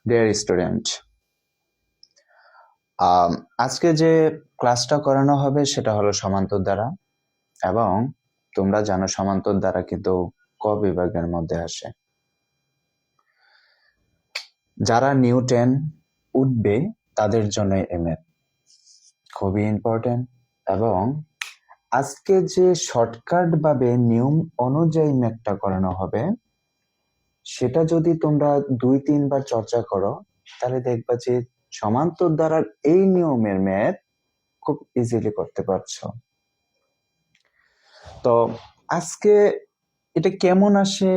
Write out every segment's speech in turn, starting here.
Dear student, আজকে যে ক্লাসটা করানো হবে সেটা হলো সমান্তর দ্বারা, এবং তোমরা জানো সমান্তর দ্বারা কিন্তু ক বিভাগের মধ্যে আসে। যারা নিউ 10 উঠবে তাদের জন্য এই ম্যাথ খুবই ইম্পর্টেন্ট, এবং আজকে যে শর্টকাট ভাবে নিয়ম অনুযায়ী ম্যাথটা করানো হবে সেটা যদি তোমরা 2-3 বার চর্চা করো তাহলে দেখবা যে সমান্তর দ্বারার এই নিয়মের ম্যাথ খুব ইজিলি করতে পারছো। তো আজকে এটা কেমন আসে,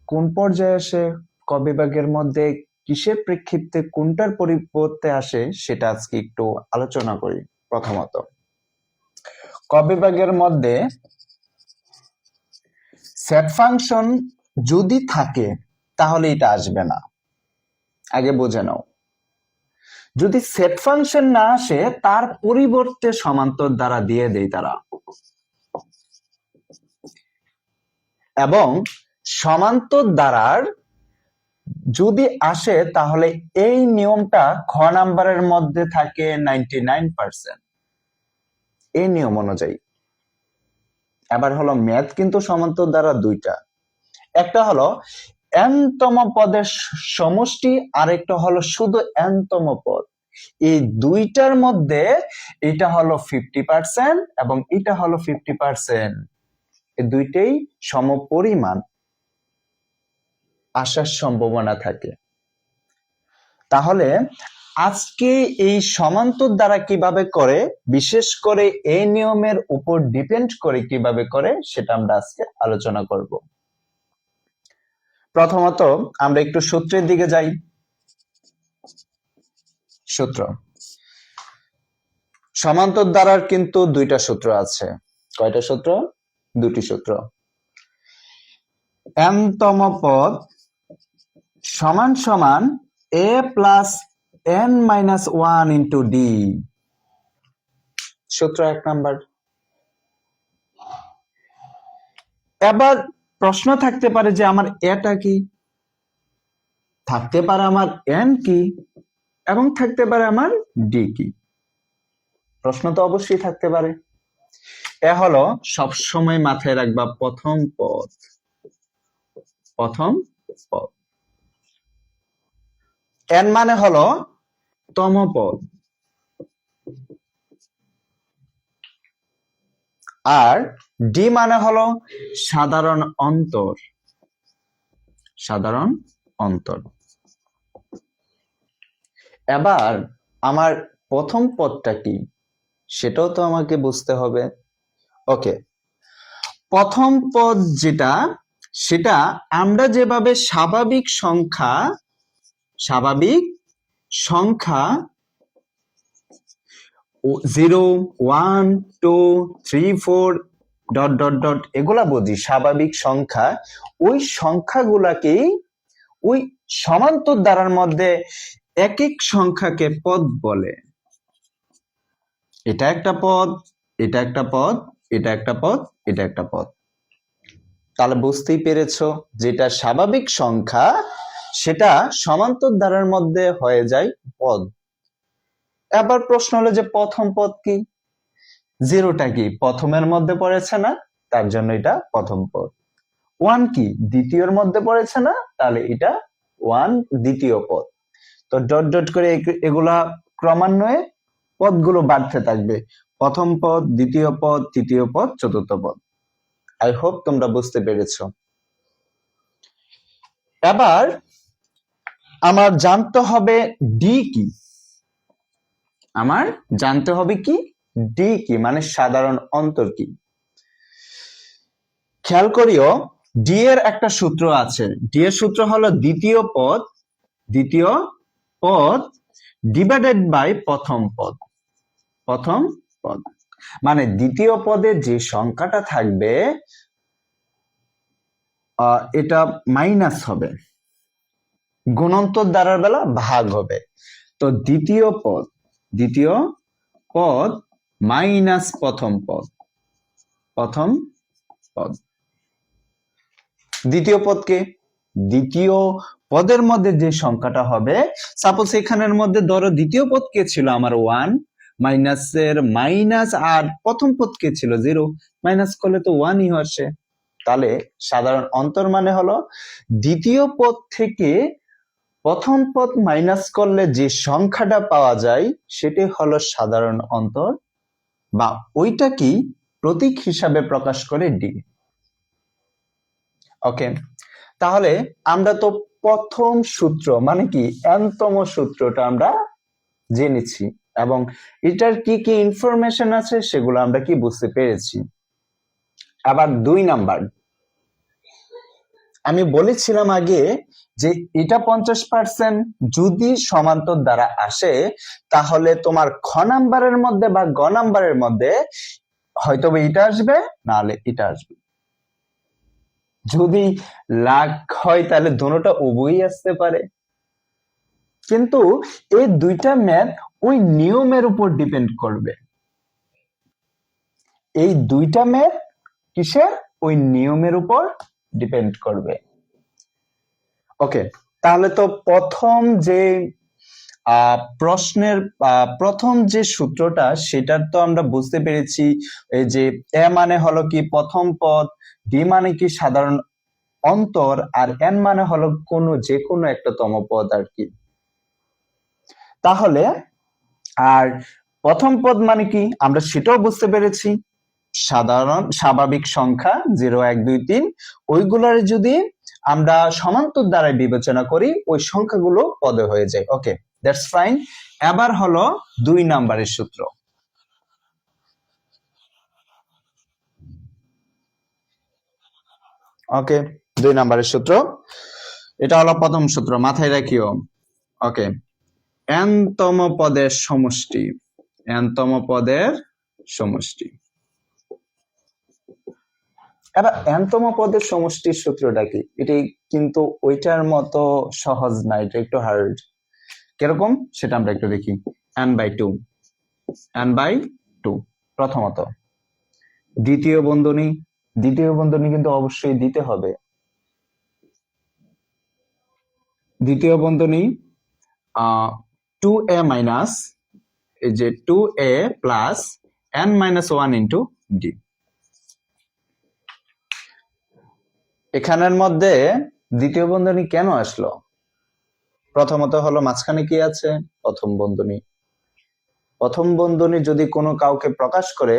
কোন পর্যায়ে আসে, ক বিভাগের মধ্যে কিসের প্রেক্ষিতে কোনটার পরিবর্তে আসে সেটা আজকে একটু আলোচনা করি। প্রথমত, ক বিভাগের মধ্যে সেট ফাংশন যদি থাকে তাহলে এটা আসবে না, আগে বুঝে নাও। যদি সেট ফাংশন না আসে তার পরিবর্তে সমান্তর দ্বারা দিয়ে দেয় তারা, এবং সমান্তর দ্বারার যদি আসে তাহলে এই নিয়মটা খ নাম্বারের মধ্যে থাকে 99%, এই নিয়ম অনুযায়ী। এবার হলো ম্যাথ কিন্তু সমান্তর দ্বারা দুইটা, একটা হলো n তম পদের সমষ্টি, আরেকটা হলো শুধু n তম পদ। এই দুইটার মধ্যে এটা হলো 50% এবং এটা হলো 50%, এই দুইটাই সমপরিমাণ আসার সম্ভাবনা থাকে। তাহলে আজকে এই সমান্তর দ্বারা কিভাবে করে, বিশেষ করে এই নিয়মের উপর ডিপেন্ড করে কিভাবে করে সেটা আমরা আজকে আলোচনা করব। প্রথমত আমরা একটু সূত্রের দিকে যাই। সূত্র, সমান্তর দ্বারার কিন্তু দুইটা সূত্র আছে। কয়টা সূত্র? দুটি সূত্র। n তম পদ সমান সমান a plus n minus 1 into d, সূত্র 1 নাম্বার। এবার প্রশ্ন থাকতে পারে যে আমার এটা কি, থাকতে পারে আমার n কি, এবং থাকতে পারে আমার d কি। প্রশ্ন তো অবশ্যই থাকতে পারে। এ হলো সবসময় মাথায় রাখবা প্রথম পদ, প্রথম পদ। n মানে হলো তম পদ, আর d মানে হলো সাধারণ অন্তর, সাধারণ অন্তর। এবার আমার প্রথম পদটা কি সেটাও তো আমাকে বুঝতে হবে। ওকে, প্রথম পদ যেটা, সেটা আমরা যেভাবে স্বাভাবিক সংখ্যা 0, 1, 2, 3, 4 ডট ডট ডট এগুলা বুঝি স্বাভাবিক সংখ্যা, ওই সংখ্যাগুলাকেই ওই সমান্তর দ্বারার মধ্যে এক এক সংখ্যাকে পদ বলে। এটা একটা পদ, এটা একটা পদ, এটা একটা পদ, এটা একটা পদ। তাহলে বুঝতেই পেরেছো, যেটা স্বাভাবিক সংখ্যা সেটা সমান্তর দ্বারার মধ্যে হয়ে যায় পদ। এবার প্রশ্ন হলো যে প্রথম পদ কি? 0টা কি প্রথমের মধ্যে পড়েছে না, তার জন্য এটা প্রথম পদ। 1 কি দ্বিতীয়ের মধ্যে পড়েছে না, তাহলে এটা 1 দ্বিতীয় পদ। তো ডট ডট করে এগুলা ক্রমান্বয়ে পদগুলো বাড়তে থাকবে, প্রথম পদ, দ্বিতীয় পদ, তৃতীয় পদ, চতুর্থ পদ। আই হোপ তোমরা বুঝতে পেরেছো। এবার আমার জানতে হবে ডি কি, আমার জানতে হবে কি ডি কি, মানে সাধারণ অন্তর কি। খেয়াল করিও ডি এর একটা সূত্র আছে। ডি এর সূত্র হলো দ্বিতীয় পদ ডিভাইডেড বাই প্রথম পদ, প্রথম পদ। মানে দ্বিতীয় পদে যে সংখ্যাটা থাকবে এটা মাইনাস হবে, গুণন্তর দ্বারার বেলা ভাগ হবে। তো দ্বিতীয় পদ মাইনাস প্রথম পদ, প্রথম পদ। দ্বিতীয় পদকে, দ্বিতীয় পদের মধ্যে যে সংখ্যাটা হবে, সাপোজ এখানের মধ্যে ধরো দ্বিতীয় পদ কে ছিল আমার 1, মাইনাসের মাইনাস, আর প্রথম পদ কে ছিল 0, মাইনাস করলে তো 1ই আসে। তাহলে সাধারণ অন্তর মানে হলো দ্বিতীয় পদ থেকে প্রথম পদ মাইনাস করলে যে সংখ্যাটা পাওয়া যায় সেটি হলো সাধারণ অন্তর, বা ওইটা কি প্রতীক হিসাবে প্রকাশ করে ডি। ওকে, তাহলে আমরা তো প্রথম সূত্র মানে কি n-তম সূত্রটা আমরা জেনেছি, এবং এটার কি কি ইনফরমেশন আছে সেগুলো আমরা কি বুঝতে পেরেছি। আবার 2 নাম্বার, আমি বলেছিলাম আগে যে এটা 50% যদি সমান্তর দ্বারা আসে, তাহলে তোমার খ নাম্বারের মধ্যে বা গ নাম্বারের মধ্যে হয়তো এটা আসবে, নাহলে এটা আসবে। যদি লাখ হয় তাহলে দুটোটা উভয়ই আসতে পারে, কিন্তু এই দুইটা ম্যাথ ওই নিয়মের উপর ডিপেন্ড করবে। এই দুইটা ম্যাথ কিসের? ওই নিয়মের উপর ডিপেন্ড করবে। ওকে, তাহলে তো প্রথম যে প্রশ্নের প্রথম যে সূত্রটা সেটার তো আমরা বুঝতে পেরেছি, এই যে এ মানে হলো কি প্রথম পদ, ডি মানে কি সাধারণ অন্তর, আর এন মানে হলো যে কোনো একটা তম পদ আর কি। তাহলে আর প্রথম পদ মানে কি আমরা সেটাও বুঝতে পেরেছি, সাধারণ স্বাভাবিক সংখ্যা 0, 1, 2, 3, ওইগুলোর যদি আমরা সমান্তর দ্বারা বিবেচনা করি ওই সংখ্যাগুলো পদে হয়ে যায়। ওকে, দ্যাটস ফাইন। এবার হলো 2 নাম্বারের সূত্র। ওকে, 2 নাম্বারের সূত্র, এটা হলো প্রথম সূত্র, মাথায় রাখিও। ওকে, n-তম পদের সমষ্টি, n-তম পদের সমষ্টি। এবার n-তম পদের সমষ্টির সূত্রটা কি? এটি কিন্তু ওইটার মতো সহজ না, এটা একটু হার্ড। কিরকম সেটা আমরা একটু দেখি। n/2, n/2 প্রথমত। দ্বিতীয় বন্ধনী কিন্তু অবশ্যই দিতে হবে। দ্বিতীয় বন্ধনী 2a মাইনাস, এই যে 2a plus n-1 into D. এখানের মধ্যে দ্বিতীয় বন্ধনী কেন আসলো? প্রথমত হলো মাঝখানে কি আছে? প্রথম বন্ধনী। প্রথম বন্ধনী যদি কোনো কাউকে প্রকাশ করে,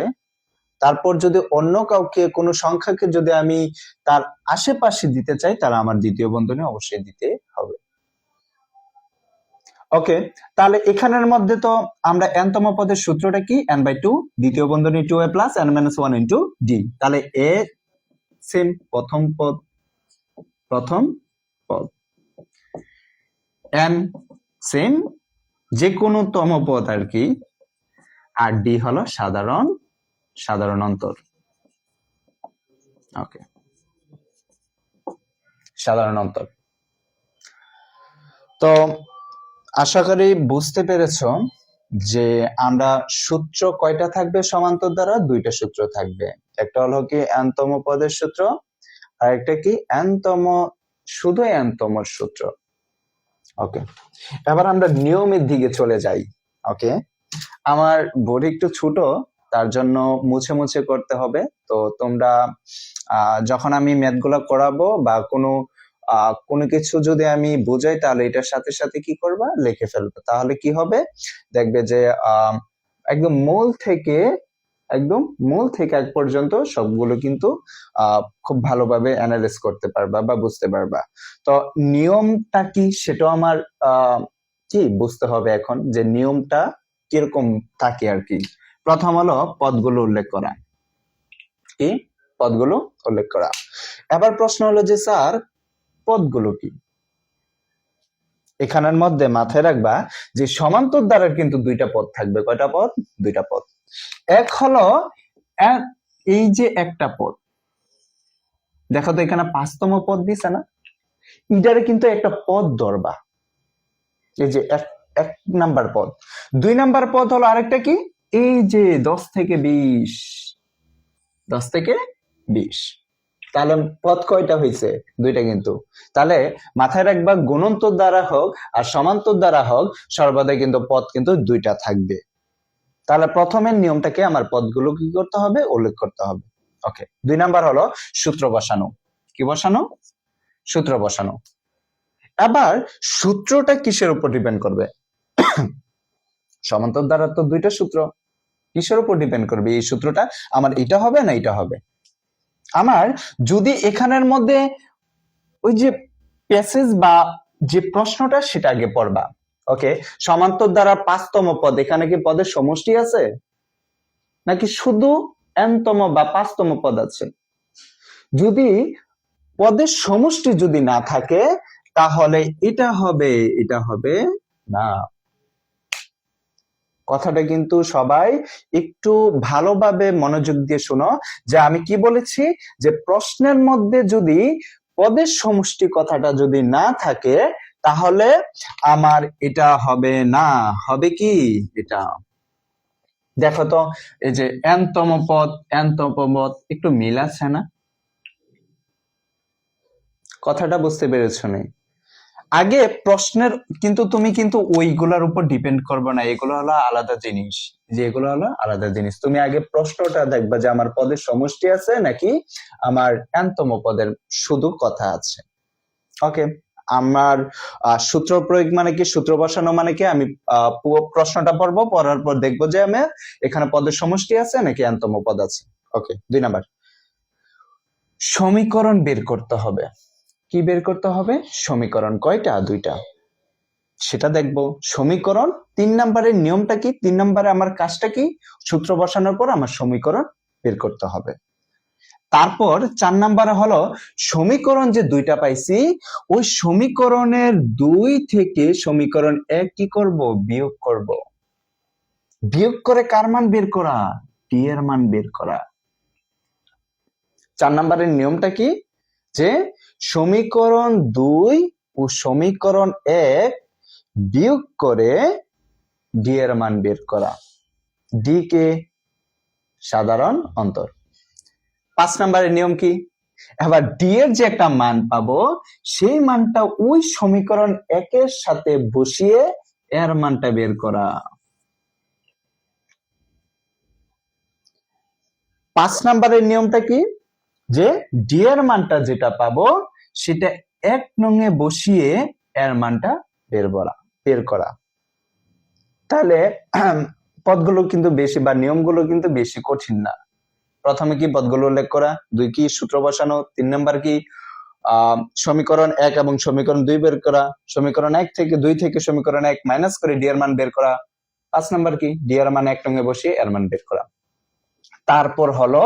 তারপর যদি অন্য কাউকে কোনো সংখ্যাকে যদি আমি তার আশেপাশে দিতে চাই, তাহলে আমার দ্বিতীয় বন্ধনী অবশ্যই দিতে হবে। ওকে, তাহলে এখানের মধ্যে তো আমরা n-তম পদের সূত্রটা কি? n/2, দ্বিতীয় বন্ধনী 2a plus n-1 into D. তাহলে a সেম প্রথম পদ, n সেম যে কোনো তম পদ আর কি, আর ডি হলো সাধারণ অন্তর। ওকে, সাধারণ অন্তর। তো আশা করি বুঝতে পেরেছো যে আমরা সূত্র কয়টা থাকবে সমান্তর দ্বারা? 2টা সূত্র থাকবে। একটা হলো কি n-তম পদের সূত্র, আর একটা কি শুধু n-তম সূত্র। ওকে, এবার আমরা নিয়মের দিকে চলে যাই। ওকে, আমার বোর্ড একটু ছোট, তার জন্য মুছে মুছে করতে হবে। তো তোমরা যখন আমি ম্যাথগুলো করাবো বা কোনো কিছু যদি আমি বোঝাই, তাহলে এটার সাথে সাথে কি করবা? লিখে ফেলবে। তাহলে কি হবে? দেখবে যে একদম মূল থেকে এক পর্যন্ত সবগুলো কিন্তু খুব ভালোভাবে অ্যানালাইজ করতে পারবা বা বুঝতে পারবা। তো নিয়মটা কি সেটাও আমার কি বুঝতে হবে এখন, যে নিয়মটা কিরকম থাকে আর কি। প্রথম হলো পদগুলো উল্লেখ করা। কি? পদগুলো উল্লেখ করা। এবার প্রশ্ন হলো যে স্যার পদগুলো কি? এখানের মধ্যে মাথায় রাখবা যে সমান্তর দ্বারার কিন্তু 2টা পদ থাকবে। কয়টা পদ? 2টা পদ। এক হলো এই যে একটা পদ, দেখো তো এখানে 5তম পদ দিছে না, ইটারে কিন্তু একটা পদ ধরবা, এই যে এক নাম্বার পদ। 2 নাম্বার পদ হলো আরেকটা কি, এই যে 10 থেকে 20, 10 থেকে 20। তাহলে পদ কয়টা হয়েছে? দুইটা কিন্তু। তাহলে মাথায় রাখবা, গুণন্তর দ্বারা হোক আর সমান্তর দ্বারা হোক, সর্বদাই কিন্তু পদ কিন্তু দুইটা থাকবে। তাহলে প্রথমের নিয়মটাকে আমার পদগুলো কি করতে হবে? উল্লেখ করতে হবে। ওকে, 2 নাম্বার হলো সূত্র বসানো। কি বসানো? সূত্র বসানো। আবার সূত্রটা কিসের উপর ডিপেন্ড করবে? সমান্তর দ্বারা তো দুইটা সূত্র, কিসের উপর ডিপেন্ড করবে এই সূত্রটা? আমার এটা হবে না এটা হবে? আমার যদি এখানের মধ্যে ওই যে প্যাসেজ বা যে প্রশ্নটা সেটা আগে পড়বা। ওকে, সমান্তর দ্বারা 5তম পদ, এখানে কি পদের সমষ্টি আছে নাকি শুধু nতম বা 5তম পদ আছে? যদি পদের সমষ্টি যদি না থাকে তাহলে এটা হবে, এটা হবে না। কথাটা কিন্তু সবাই একটু ভালোভাবে মনোযোগ দিয়ে শোনো, যে আমি কি বলেছি, যে প্রশ্নের মধ্যে যদি পদের সমষ্টি কথাটা যদি না থাকে তাহলে আমার এটা হবে না। হবে কি? এটা দেখো তো, এই যে nতম পদ একটু মিল আছে না? কথাটা বুঝতে পেরেছো নি? আগে প্রশ্নের কিন্তু তুমি কিন্তু ওইগুলোর উপর ডিপেন্ড করবে না, এগুলো হলো আলাদা জিনিস। যে এগুলো হলো আলাদা জিনিস, তুমি আগে প্রশ্নটা দেখবা যে আমার পদের সমষ্টি আছে নাকি আমার nতম পদের শুধু কথা আছে। ওকে, আমার সূত্র প্রয়োগ মানে কি, সূত্র বসানো মানে কি, আমি পুরো প্রশ্নটা পড়বো, পড়ার পর দেখবো যে আমার এখানে পদের সমষ্টি আছে নাকি nতম পদ আছে। ওকে, 2 নাম্বার সমীকরণ বের করতে হবে। কি বের করতে হবে? সমীকরণ। কয়টা? 2টা। সেটা দেখবো। সমীকরণ 3 নাম্বারের নিয়মটা কি, 3 নাম্বারে আমার কাজটা কি? সূত্র বসানোর পর আমার সমীকরণ বের করতে হবে। তারপর 4 নাম্বারে হলো সমীকরণ যে 2টা পাইছি, ওই সমীকরণের 2 থেকে সমীকরণ 1 কি করব? বিয়োগ করব। বিয়োগ করে কার মান বের করা? টি এর মান বের করা। 4 নাম্বারের নিয়মটা কি? যে সমীকরণ 2 ও সমীকরণ 1 বিয়োগ করে ডি এর মান বের করা। ডি কে? সাধারণ অন্তর। 5 নাম্বারের নিয়ম কি? এবার ডি এর যে একটা মান পাবো, সেই মানটা ওই সমীকরণ 1 এর সাথে বসিয়ে এর মানটা বের করা। 5 নাম্বারের নিয়মটা কি? যে ডি এর মানটা যেটা পাবো সেটা 1 নং এ বসিয়ে এর মানটা বের করা। তাহলে পদগুলো কিন্তু বেশি, বা নিয়মগুলো কিন্তু বেশি কঠিন না। প্রথমে কি? পদগুলো উল্লেখ করা। 2 কি? সূত্র বসানো। 3 নাম্বার কি? সমীকরণ 1 এবং সমীকরণ 2 বের করা। সমীকরণ 1 থেকে 2 থেকে সমীকরণ 1 মাইনাস করে ডি এর মান বের করা। 5 নাম্বার কি? ডি এর মান 1 নং এ বসিয়ে এর মান বের করা। তারপর হলো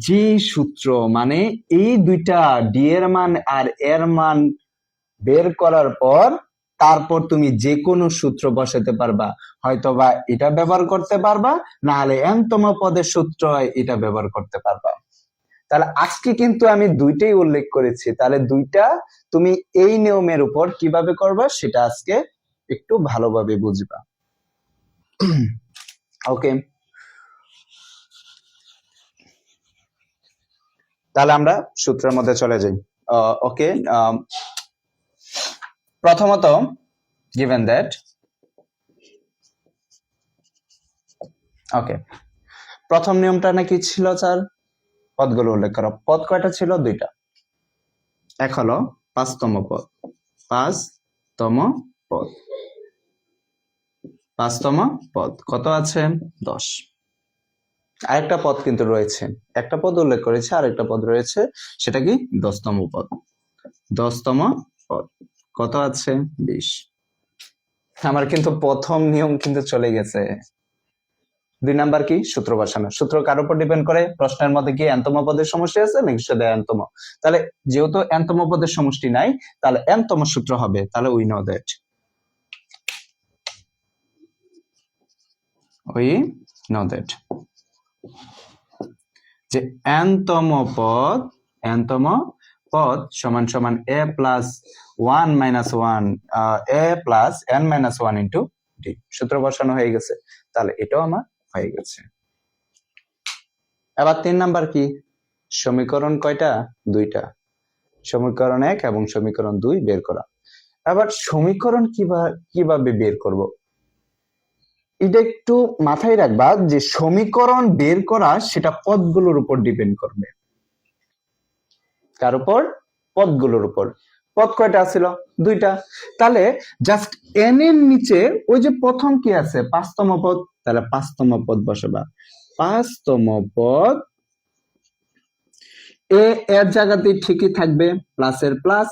যে সূত্র, মানে এই দুইটা ডি এর মান আর এর মান বের করার পর তারপর তুমি যে কোনো সূত্র বসাতে পারবা, হয়তোবা এটা ব্যবহার করতে পারবা, না হলে nতম পদের সূত্র এটা ব্যবহার করতে পারবা। তাহলে আজকে কিন্তু আমি 2টাই উল্লেখ করেছি, তাহলে 2টা তুমি এই নিয়মের উপর কিভাবে করবা সেটা আজকে একটু ভালোভাবে বুঝবা। ওকে, তাহলে আমরা সূত্রের মধ্যে চলে যাই। ওকে, প্রথমত given that, ওকে, প্রথম নিয়মটা নাকি ছিল স্যার? পদগুলো উল্লেখ করো। পদ কয়টা ছিল? 2টা। এক হলো 5তম পদ। 5তম পদ। 5তম পদ কত আছে? 10। আরেকটা পদ কিন্তু রয়েছে, একটা পদ উল্লেখ করেছে, আরেকটা পদ রয়েছে, সেটা কি? 10তম পদ। 10তম পদ কত আছে? 20। আমার কিন্তু প্রথম নিয়ম কিন্তু চলে গেছে। 2 নাম্বার কি? সূত্র বসানো। সূত্র কার উপর ডিপেন্ড করে? প্রশ্নের মধ্যে কি nতম পদের সমষ্টি আছে নাকি শুধু nতম? তাহলে যেহেতু nতম পদের সমষ্টি নাই, তাহলে nতম সূত্র হবে। তাহলে we know that যে nতম পদ সমান সমান a plus 1 minus 1 a plus n minus 1 into D. সূত্র বসানো হয়ে গেছে, তাহলে এটাও আমার হয়ে গেছে। এবার 3 নাম্বার কি? সমীকরণ কয়টা? দুইটা, সমীকরণ 1 এবং সমীকরণ 2 বের করা। আবার সমীকরণ কিভাবে বের করব? এটা একটু মাথায় রাখবা যে সমীকরণ বের করা সেটা পদগুলোর উপর ডিপেন্ড করবে। কার উপর? পদগুলোর উপর। পদ কয়টা ছিল? দুইটা। তাহলে জাস্ট n এর নিচে ওই যে প্রথম কি আছে? 5তম পদ, তাহলে 5তম পদ বসাবা। 5তম পদ এর জায়গাতে ঠিকই থাকবে, প্লাসের প্লাস।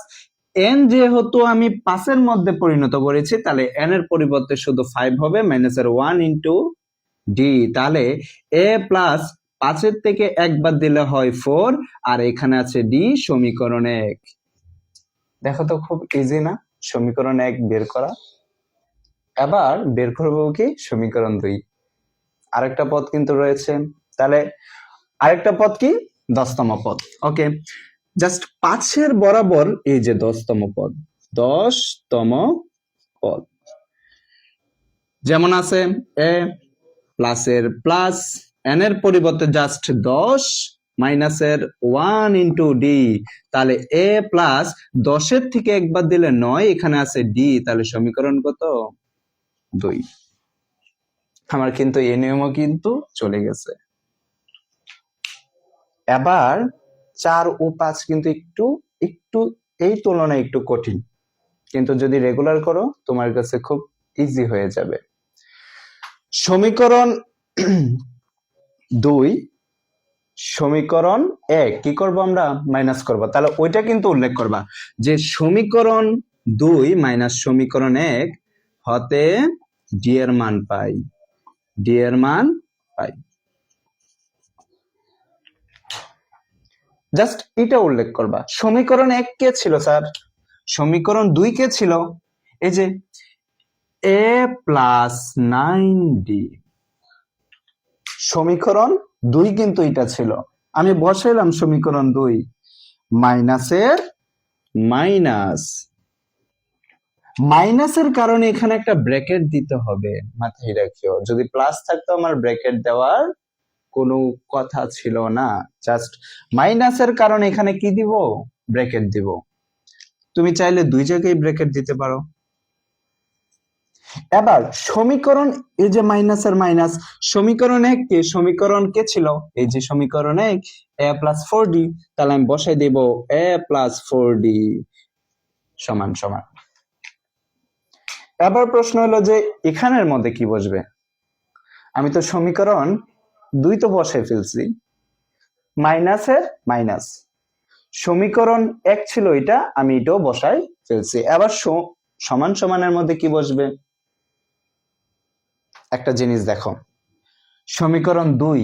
n যেহেতু আমি 5 মধ্যে পরিণত করেছি, তাহলে n এর পরিবর্তে শুধু 5 হবে, মাইনাসের 1 ইন্টু ডি। তাহলে a প্লাস 5 থেকে 1 বাদ দিলে হয় 4, আর এখানে আছে ডি, সমীকরণ 1। দেখো তো খুব ইজি না সমীকরণ 1 বের করা? এবার বের করবো কি? সমীকরণ 2। আরেকটা পদ কিন্তু রয়েছে, তাহলে আরেকটা পদ কি? 10তম পদ। ওকে, জাস্ট 5 বরাবর এই যে 10তম পদ, 10তম পদ যেমন আছে এ প্লাসের প্লাস, n এর পরিবর্তে জাস্ট 10 মাইনাসের 1 ইন্টু ডি। তাহলে এ প্লাস 10 থেকে একবার দিলে 9, এখানে আছে ডি, তাহলে সমীকরণ কত? 2। আমার কিন্তু এই নিয়মও কিন্তু চলে গেছে। এবার 4 ও 5 কিন্তু একটু এই তুলনায় একটু কঠিন, কিন্তু যদি রেগুলার করো তোমার কাছে খুব ইজি হয়ে যাবে। সমীকরণ 2 সমীকরণ 1 কি করব আমরা? মাইনাস করব। তাহলে ওইটা কিন্তু উল্লেখ করবা যে সমীকরণ 2 মাইনাস সমীকরণ 1 হতে ডি এর মান পাই, ডি এর মান পাই। জাস্ট এটা উল্লেখ করবা। সমীকরণ 1 কে ছিল স্যার? সমীকরণ 2 কে ছিল? এই যে a প্লাস 9d। সমীকরণ 2 কিন্তু এটা ছিল, আমি বসাইলাম সমীকরণ 2, মাইনাসের মাইনাস, মাইনাসের কারণে এখানে একটা ব্র্যাকেট দিতে হবে, মাথায় রাখিও। যদি প্লাস থাকতো আমার ব্র্যাকেট দেওয়ার কোনো কথা ছিল না, জাস্ট মাইনাসের কারণে এখানে কি দিব? ব্র্যাকেট দিব। তুমি চাইলে 2 জায়গায় ব্র্যাকেট দিতে পারো। এবার সমীকরণ এই যে মাইনাসের মাইনাস, সমীকরণ 1 কে সমীকরণ কে ছিল? এই যে সমীকরণ 1 a প্লাস 4d, তাহলে আমি বসাই দেব a প্লাস 4d সমান সমান। এবার প্রশ্ন হলো যে এখানের মধ্যে কি বসবে? আমি তো সমীকরণ 2 তো বসাই ফেলছি, মাইনাসের মাইনাস, সমীকরণ 1 ছিল এটা, আমি এটাও বসাই ফেলছি। এবার সমান সমানের মধ্যে কি বসবে? একটা জিনিস দেখো, সমীকরণ 2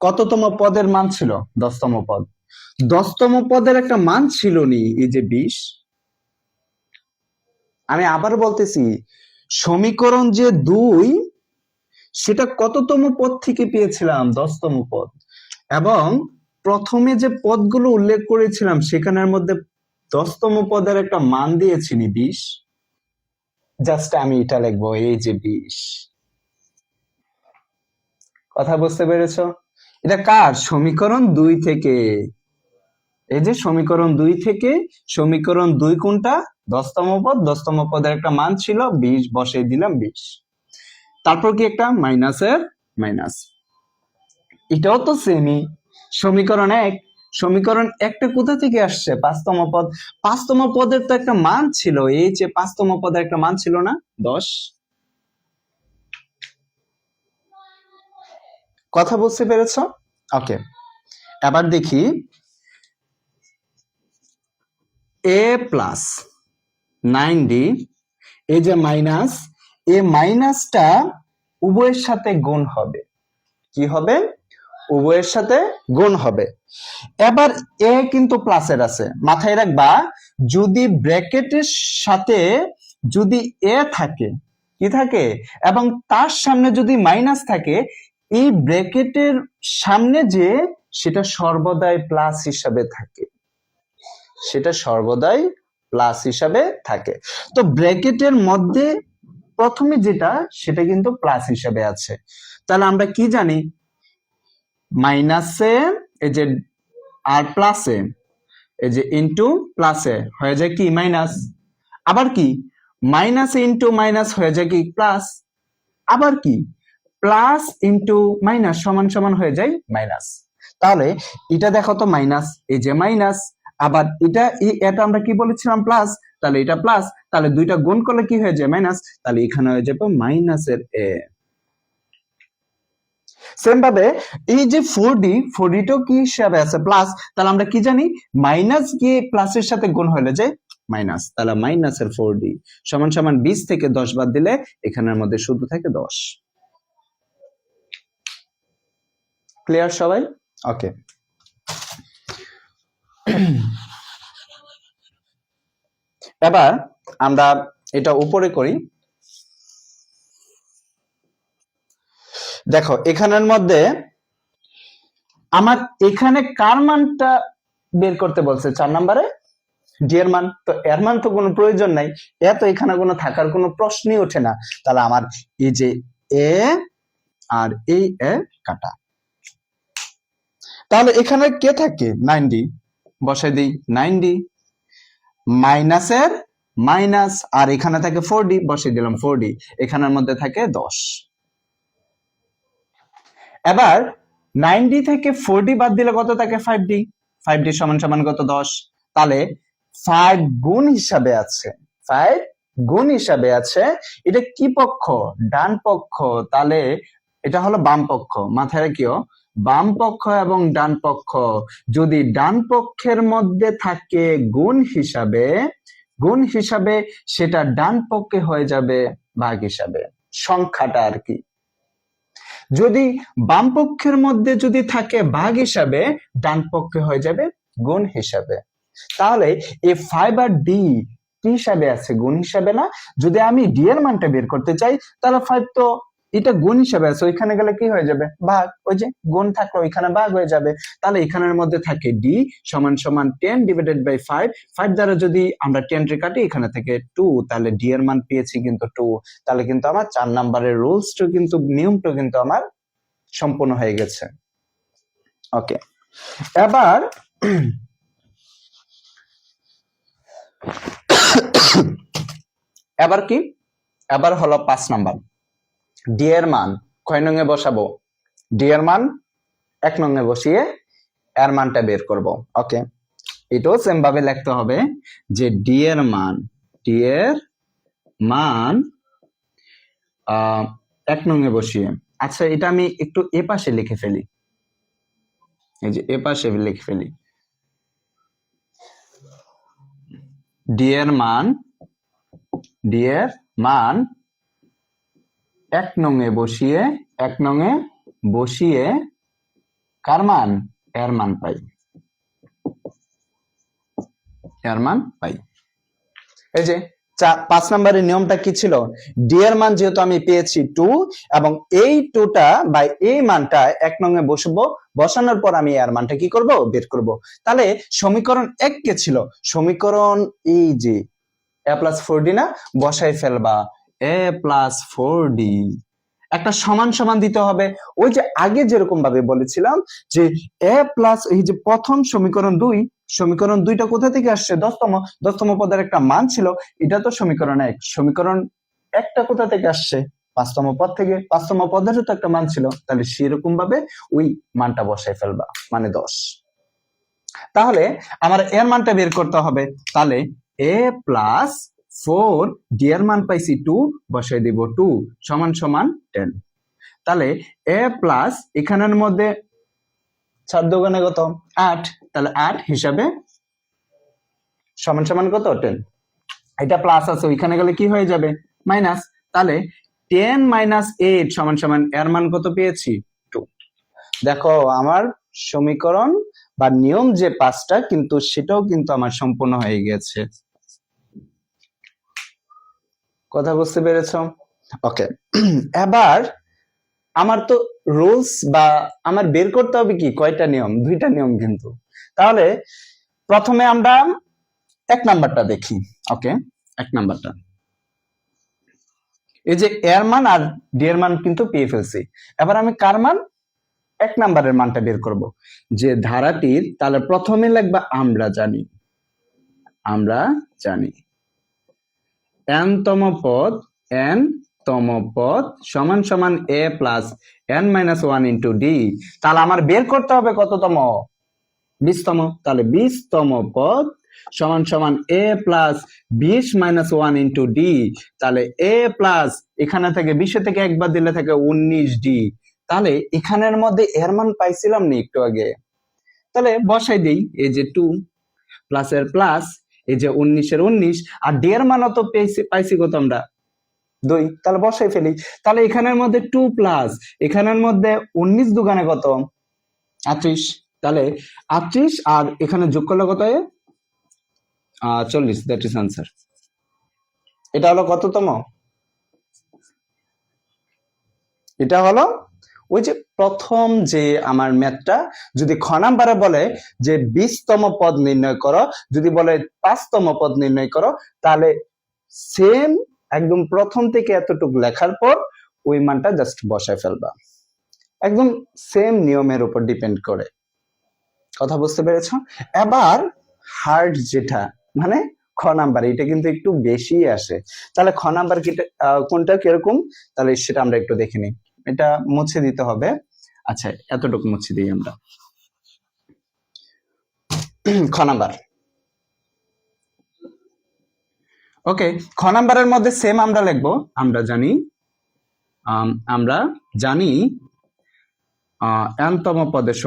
কততম পদের মান ছিল? 10তম পদ। 10তম পদের একটা মান ছিল নি, এই যে 20। আমি আবার বলতেছি, সমীকরণ যে 2 সেটা কততম পদ থেকে পেয়েছিলাম? 10তম পদ। এবং প্রথমে যে পদগুলো উল্লেখ করেছিলাম সেখানের মধ্যে 10তম পদের একটা মান দিয়েছি 20। জাস্ট আমি এটা লিখবো, এই যে 20। কথা বুঝতে পেরেছো? এটা কার? সমীকরণ 2 থেকে। এই যে সমীকরণ 2 থেকে, সমীকরণ 2 কোনটা? 10তম পদ, 10তম পদের একটা মান ছিল 20, বসিয়ে দিলাম 20। তারপর কি একটা মাইনাসের মাইনাস, এটাও তো সেমই। সমীকরণ 1, সমীকরণ 1টা কোথা থেকে আসছে? 5তম পদ। 5তম পদের তো একটা মান ছিল, এই যে 5তম পদের একটা মান ছিল না? 10। কথা বুঝতে পেরেছো? ওকে, এবার দেখি a প্লাস 9d, এই যে মাইনাস, এই মাইনাসটা উভয়ের সাথে গুণ হবে। কি হবে? উভয়ের সাথে গুণ হবে। এবার এ কিন্তু প্লাসের আছে, মাথায় রাখবা যদি ব্র্যাকেটের সাথে যদি এ থাকে, কি থাকে, এবং তার সামনে যদি মাইনাস থাকে, এই ব্র্যাকেটের সামনে যে সেটা সর্বদাই প্লাস হিসাবে থাকে, সেটা সর্বদাই প্লাস হিসাবে থাকে। তো ব্র্যাকেটের মধ্যে প্রথমে যেটা সেটা কিন্তু প্লাস হিসাবে আছে। তাহলে আমরা কি জানি? মাইনাসে এই যে আর প্লাসে এই যে ইনটু প্লাসে হয়ে যায় কি মাইনাস, আবার কি মাইনাস ইনটু মাইনাস হয়ে যায় কি প্লাস, আবার কি প্লাস ইনটু মাইনাস সমান সমান হয়ে যায় মাইনাস। তাহলে এটা দেখো তো মাইনাস, এই যে মাইনাস, আবার এটা আমরা কি বলেছিলাম প্লাস, তাহলে এটা প্লাস, তাহলে দুইটা গুণ করলে কি হয়ে যায় মাইনাস, তাহলে এখানে হয়ে যাবে মাইনাসের এ। সেম ভাবে এই যে 4D টাও কি হিসাবে আছে প্লাস, তাহলে আমরা কি জানি মাইনাস গিয়ে প্লাসের সাথে গুণ হলে যে মাইনাস, তাহলে মাইনাসের 4D সমান সমান 20 থেকে 10 বাদ দিলে এখানের মধ্যে শুধু থাকে 10। ক্লিয়ার সবাই? ওকে, এবার আমরা এটা উপরে করি। দেখো এখানের মধ্যে আমার এখানে কার মানটা বের করতে বলছে 4 নম্বরে, ডি এর মান, তো এর মান তো কোনো প্রয়োজন নাই, এ তো এখানে কোনো থাকার কোনো প্রশ্নই ওঠে না, তাহলে আমার এই যে এ আর এই এ কাটা, তাহলে এখানে কে থাকে 9D, বসাই দিই 9D, মাইনাসের মাইনাস, আর এখানে থাকে 4D, বসাই দিলাম 4D, এখানের মধ্যে থাকে 10। এবার 9D থেকে 4D বাদ দিলে কত থাকে 5D, 5D সমান সমান কত 10, তাহলে 5 গুণ হিসাবে আছে, 5 গুণ হিসাবে আছে, এটা কি পক্ষ ডান পক্ষ, তাহলে এটা হলো বাম পক্ষ, মাথায় রাখিও বাম পক্ষ এবং ডান পক্ষ, যদি ডান পক্ষের মধ্যে থাকে গুণ হিসাবে সেটা ডান পক্ষে হয়ে যাবে ভাগ হিসাবে, সংখ্যাটা আর কি। যদি বাম পক্ষের মধ্যে যদি থাকে ভাগ হিসাবে, ডান পক্ষে হয়ে যাবে গুণ হিসাবে। তাহলে এই 5 আর ডি কি হিসাবে আছে গুণ হিসাবে না, যদি আমি ডি এর মানটা বের করতে চাই তাহলে 5 তো এটা গুণ হিসাবে আছে, ওইখানে গেলে কি হয়ে যাবে ভাগ, ওই যে গুণ থাকলো ওইখানে ভাগ হয়ে যাবে, তাহলে এখানের মধ্যে থাকে ডি সমান সমান 10 ডিভাইডেড বাই 5, 5 দ্বারা যদি আমরা 10 রে কাটি এখানে থেকে 2, তাহলে ডি এর মান পেয়েছি কিন্তু 2, তাহলে কিন্তু আমার 4 নম্বরের রুলসটা কিন্তু নিয়মটা কিন্তু আমার সম্পূর্ণ হয়ে গেছে। ওকে, এবার এবার কি, এবার হলো 5 নাম্বার, ডি এর মান কয় নং এ বসাবো, ডি এর মান 1 নং এ বসিয়ে এর মানটা বের করব। ওকে, এটাও সেম ভাবে লিখতে হবে যে ডি এর মান 1 নং এ বসিয়ে, আচ্ছা এটা আমি একটু এ পাশে লিখে ফেলি, এই যে এ পাশে লিখে ফেলি, ডি এর মান 1 নং এ বসিয়ে, 1 নং এ বসিয়ে কার মান এর মান পাই, এর মান পাই। এই যে 5 নম্বরের নিয়মটা কি ছিল, ডি এর মান যেহেতু আমি পেয়েছি 2 এবং এই 2টা বা এই মানটা 1 নং এ বসবো, বসানোর পর আমি এর মানটা কি করব বের করব। তাহলে সমীকরণ 1 কে ছিল, সমীকরণ এই যে a প্লাস 4d না, বসাই ফেলবা a প্লাস 4d, একটা সমান সমান দিতে হবে, ওই যে আগে যেরকম ভাবে বলেছিলাম যে a প্লাস এই যে প্রথম সমীকরণ 2, সমীকরণ 2টা কোথা থেকে আসছে 10তম পদের একটা মান ছিল, এটা তো সমীকরণ 1, সমীকরণ 1টা কোথা থেকে আসছে 5তম পদ থেকে, 5তম পদেরও তো একটা মান ছিল, তাহলে সেরকম ভাবে ওই মানটা বসাই ফেলবা, মানে 10। তাহলে আমার এর মানটা বের করতে হবে, তাহলে a প্লাস 4 ডি এর মান পাইছি 2, বসাই দিব 2 সমান সমান 10, তাহলে a প্লাস এখানের মধ্যে 4 দোকানে কত 8, তাহলে 8 হিসাবে সমান সমান কত 10, এটা প্লাস আছে ওইখানে গেলে কি হয়ে যাবে মাইনাস, তাহলে 10 মাইনাস 8 সমান সমান এর মান কত পেয়েছি 2। দেখো আমার সমীকরণ বা নিয়ম যে 5টা কিন্তু সেটাও কিন্তু আমার সম্পূর্ণ হয়ে গেছে, কথা বুঝতে পেরেছ? ওকে, এবার আমার তো রুলস বা আমার বের করতে হবে কি কয়টা নিয়ম, 2টা নিয়ম কিন্তু। তাহলে প্রথমে আমরা 1 নাম্বারটা দেখি। ওকে, 1 নাম্বারটা এই যে এর মান আর ডি এর মান কিন্তু পেয়ে ফেলছি, এবার আমি কার মান এক নাম্বারের মানটা বের করব যে ধারাটির, তাহলে প্রথমে লিখবা আমরা জানি n তম পদ সমান সমান a plus n minus 1 into D. তাহলে আমার বের করতে হবে কততম? 20তম। তাহলে 20তম পদ সমান সমান a plus 20 minus 1 into D. তাহলে a প্লাস এখানে থেকে 20 থেকে একবার দিলে থাকে 19 ডি। তাহলে এখানের মধ্যে এর মান পাইছিলাম না একটু আগে, তাহলে বসাই দেই। এই যে 2 প্লাস এর প্লাস, এই যে 19 এর 19, আর ডি এর মানও তো পাইছি কত আমরা? 2। তাহলে বসাই ফেলি। তাহলে এখানের মধ্যে 2 প্লাস এখানের মধ্যে 19 দুগানে কত? 38। তাহলে 38 আর এখানে যোগ করলে কত হয়? 40। That is answer. এটা হলো কততম? এটা হলো ওই যে প্রথম যে আমার ম্যাথটা, যদি খ নাম্বারে বলে যে 20তম পদ নির্ণয় করো, যদি বলে 5তম পদ নির্ণয় করো, তাহলে সেম একদম প্রথম থেকে এতটুকু লেখার পর ওই মানটা জাস্ট বসায় ফেলবা, একদম সেম নিয়মের উপর ডিপেন্ড করে। কথা বুঝতে পেরেছো? এবার হার্ড যেটা মানে খ নাম্বার, এটা কিন্তু একটু বেশি আসে। তাহলে খ নাম্বার কোনটা কিরকম, তাহলে সেটা আমরা একটু দেখে নিই। এটা মুছে দিতে হবে। আচ্ছা, এতটুকু মুছে দিই আমরা। খ নাম্বার, ওকে। খ নাম্বারের মধ্যে সেম আমরা লিখবো আমরা জানি n-তম পদের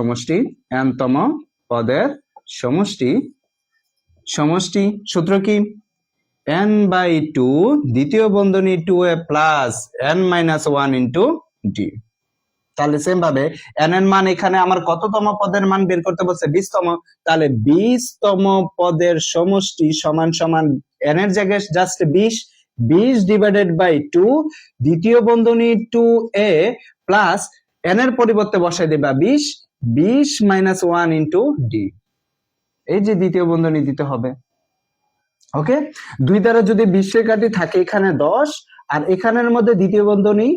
সমষ্টি সূত্র কি? n/2 দ্বিতীয় বন্ধনী 2a plus n minus 1 into D. তাহলে সেম ভাবে n এর মান এখানে আমার কততম পদের মান বের করতে বলছে? 20তম। তাহলে 20তম পদের সমষ্টি সমান সমান n এর জায়গায় জাস্ট 20 ডিভাইডেড বাই 2 দ্বিতীয় বন্ধনী 2a প্লাস n এর পরিবর্তে বসাই দেবা 20 মাইনাস 1 ইন্টু ডি। এই যে দ্বিতীয় বন্ধনী দিতে হবে। ওকে, 2 দ্বারা যদি 20 কাটি থাকে এখানে 10, আর এখানের মধ্যে দ্বিতীয় বন্ধনী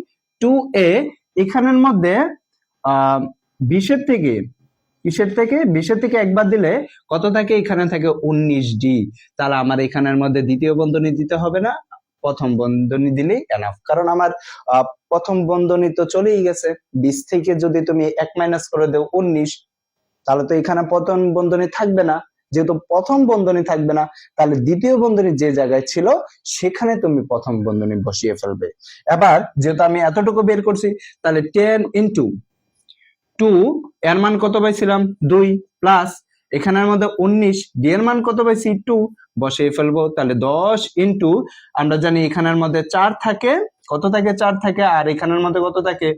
2a, এখানের মধ্যে 20 থেকে 20 থেকে একবার দিলে কত থাকে? এখানে থাকে 19 ডি। তাহলে আমার এখানের মধ্যে দ্বিতীয় বন্ধনী দিতে হবে না, প্রথম বন্ধনী দিলেই এনাফ, কারণ আমার প্রথম বন্ধনী তো চলেই গেছে। 20 থেকে যদি তুমি 1 মাইনাস করে দাও 19, তাহলে তো এখানে প্রথম বন্ধনী থাকবে না। যেহেতু প্রথম বন্ধনী থাকবে না, তাহলে দ্বিতীয় বন্ধনী যে জায়গায় ছিল সেখানে তুমি প্রথম বন্ধনী বসিয়ে ফেলবে। এবার যেহেতু আমি এতটুকু বের করছি, তাহলে 10 ইন্টু 2 এর মান কত পাইছিলাম? 2 প্লাস এখানের মধ্যে 19 ডি এর মান কত পাইছি? 2, বসিয়ে ফেলবো। তাহলে 10 ইন্টু আমরা জানি এখানের মধ্যে 4 থাকে, কত থাকে? 4 থাকে, আর এখানের মধ্যে কত থাকে?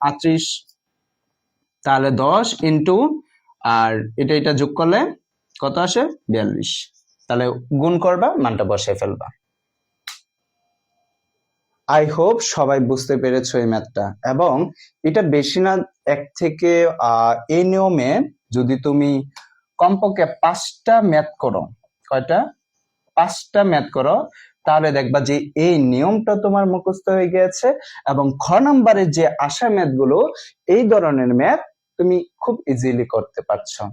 38। তাহলে 10 ইন্টু আর এটা যোগ করলে কত আসে? 42। তাহলে গুণ করবা, মানটা বসায় ফেলবা। আই হোপ সবাই বুঝতে পেরেছো এই ম্যাথটা। এবং এটা বেশি না, এক থেকে এই নিয়মে যদি তুমি কমপক্ষে 5টা ম্যাথ করো, কয়টা? 5টা ম্যাথ করো, তাহলে দেখবা যে এই নিয়মটা তোমার মুখস্থ হয়ে গেছে। এবং খ নাম্বারে যে আসা ম্যাথ গুলো, এই ধরনের ম্যাথ তুমি খুব ইজিলি করতে পারছো।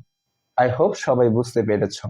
আই হোপ সবাই বুঝতে পেরেছো।